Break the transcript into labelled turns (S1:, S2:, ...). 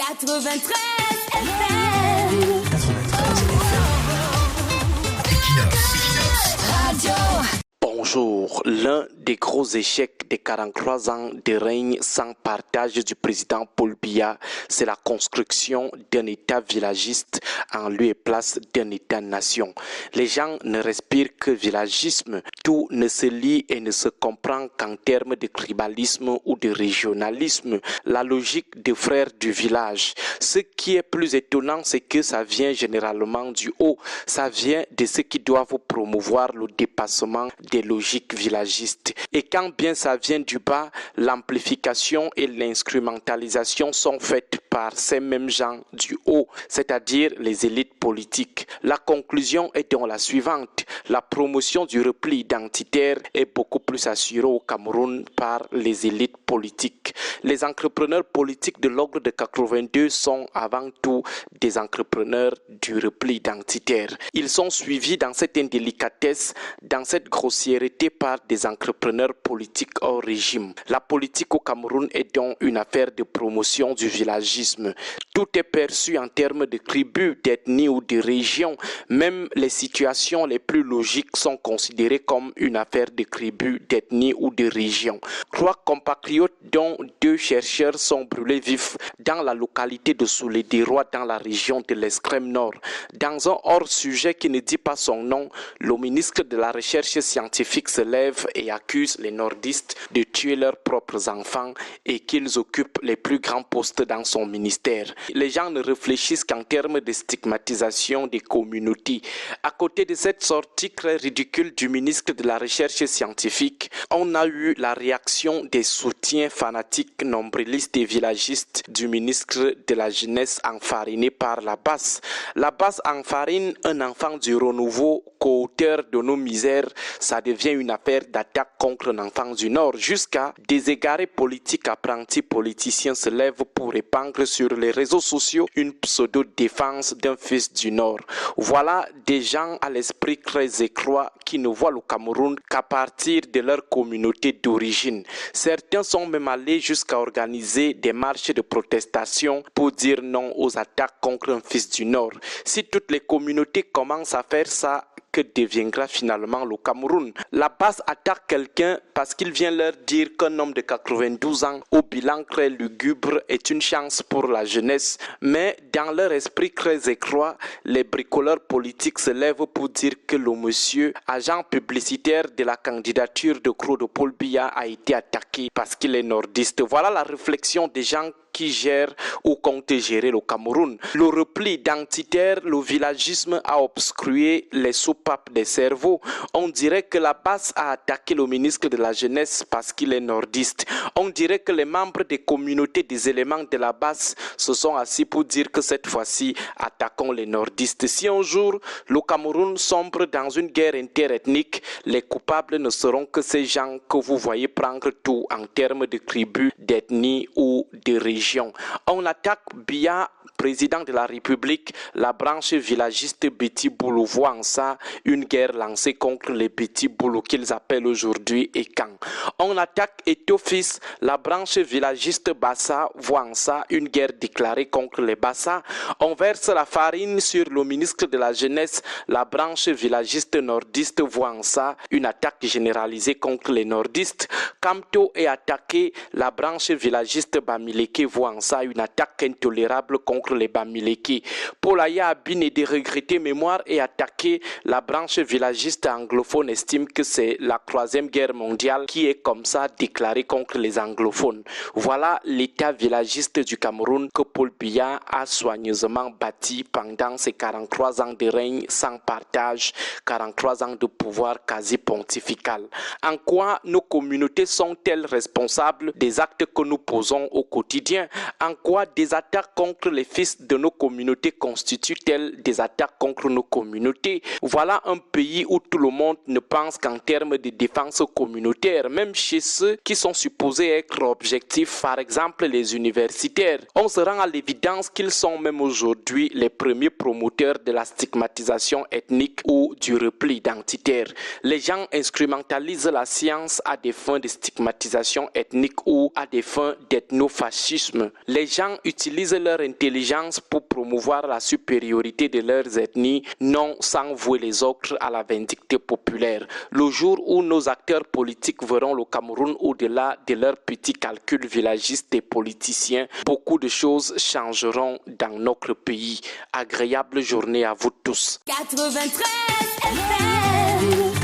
S1: 93 FM. Radio.
S2: Bonjour. L'un des gros échecs des 43 ans de règne sans partage du président Paul Biya, c'est la construction d'un État villagiste en lieu et place d'un État-nation. Les gens ne respirent que villagisme. Tout ne se lit et ne se comprend qu'en termes de tribalisme ou de régionalisme. La logique des frères du village. Ce qui est plus étonnant, c'est que ça vient généralement du haut. Ça vient de ceux qui doivent promouvoir le dépassement des logiques villagistes. Et quand bien ça vient du bas, l'amplification et l'instrumentalisation sont faites par ces mêmes gens du haut, c'est-à-dire les élites politiques. La conclusion est donc la suivante. La promotion du repli identitaire est beaucoup plus assurée au Cameroun par les élites politiques. Les entrepreneurs politiques de l'ordre de 82 sont avant tout des entrepreneurs du repli identitaire. Ils sont suivis dans cette indélicatesse, dans cette grossièreté par des entrepreneurs politiques hors régime. La politique au Cameroun est donc une affaire de promotion du villagisme. Tout est perçu en termes de tribus, d'ethnie ou de région. Même les situations les plus logiques sont considérées comme une affaire de tribus, d'ethnie ou de région. 3 compatriotes dont 2 chercheurs sont brûlés vifs dans la localité de Soulé-des-Rois dans la région de l'extrême nord. Dans un hors-sujet qui ne dit pas son nom, le ministre de la Recherche scientifique se lève et accuse les nordistes de tuer leurs propres enfants et qu'ils occupent les plus grands postes dans son ministère. Les gens ne réfléchissent qu'en termes de stigmatisation des communautés. À côté de cette sortie très ridicule du ministre de la Recherche scientifique, on a eu la réaction des soutiens fanatiques, nombrilistes et villagistes du ministre de la Jeunesse enfariné par la basse. La basse enfarine un enfant du renouveau, co-auteur de nos misères. Ça devient une affaire d'attaque contre un enfant du Nord, jusqu'à des égarés politiques apprentis politiciens se lèvent pour répandre sur les réseaux sociaux une pseudo-défense d'un fils du Nord. Voilà des gens à l'esprit très étroit qui ne voient le Cameroun qu'à partir de leur communauté d'origine. Certains sont même allés jusqu'à organiser des marches de protestation pour dire non aux attaques contre un fils du Nord. Si toutes les communautés commencent à faire ça, que deviendra finalement le Cameroun? La base attaque quelqu'un parce qu'il vient leur dire qu'un homme de 92 ans au bilan très lugubre est une chance pour la jeunesse. Mais dans leur esprit très étroit, les bricoleurs politiques se lèvent pour dire que le monsieur, agent publicitaire de la candidature de Claude Paul Biya, a été attaqué parce qu'il est nordiste. Voilà la réflexion des gens qui gère ou compte gérer le Cameroun. Le repli identitaire, le villagisme a obstrué les soupapes des cerveaux. On dirait que la base a attaqué le ministre de la Jeunesse parce qu'il est nordiste. On dirait que les membres des communautés des éléments de la base se sont assis pour dire que cette fois-ci, attaquons les nordistes. Si un jour, le Cameroun sombre dans une guerre interethnique, les coupables ne seront que ces gens que vous voyez prendre tout en termes de tribus, d'ethnie ou de région. On attaque Biya, président de la République, la branche villagiste Béti Boulou voit en ça une guerre lancée contre les Béti Boulou qu'ils appellent aujourd'hui Ekan. On attaque Etofis, la branche villagiste Bassa voit en ça une guerre déclarée contre les Bassa. On verse la farine sur le ministre de la Jeunesse, la branche villagiste nordiste voit en ça une attaque généralisée contre les nordistes. Kamto est attaqué, la branche villagiste Bamileke voit en ça une attaque intolérable contre les Bamileke. Polaya Abine de regretter mémoire et attaqué, la branche villagiste anglophone estime que c'est la 3e guerre mondiale qui est comme ça déclarée contre les anglophones. Voilà l'état villagiste du Cameroun que Paul Biya a soigneusement bâti pendant ses 43 ans de règne sans partage, 43 ans de pouvoir quasi pontifical. En quoi nos communautés sont-elles responsables des actes que nous posons au quotidien? En quoi des attaques contre les bénéfices de nos communautés constituent-elles des attaques contre nos communautés? Voilà un pays où tout le monde ne pense qu'en termes de défense communautaire, même chez ceux qui sont supposés être objectifs, par exemple les universitaires. On se rend à l'évidence qu'ils sont même aujourd'hui les premiers promoteurs de la stigmatisation ethnique ou du repli identitaire. Les gens instrumentalisent la science à des fins de stigmatisation ethnique ou à des fins d'ethnofascisme. Les gens utilisent leur intelligence pour promouvoir la supériorité de leurs ethnies, non sans vouer les autres à la vindicte populaire. Le jour où nos acteurs politiques verront le Cameroun au-delà de leurs petits calculs villagistes et politiciens, beaucoup de choses changeront dans notre pays. Agréable journée à vous tous.
S1: 93 FM.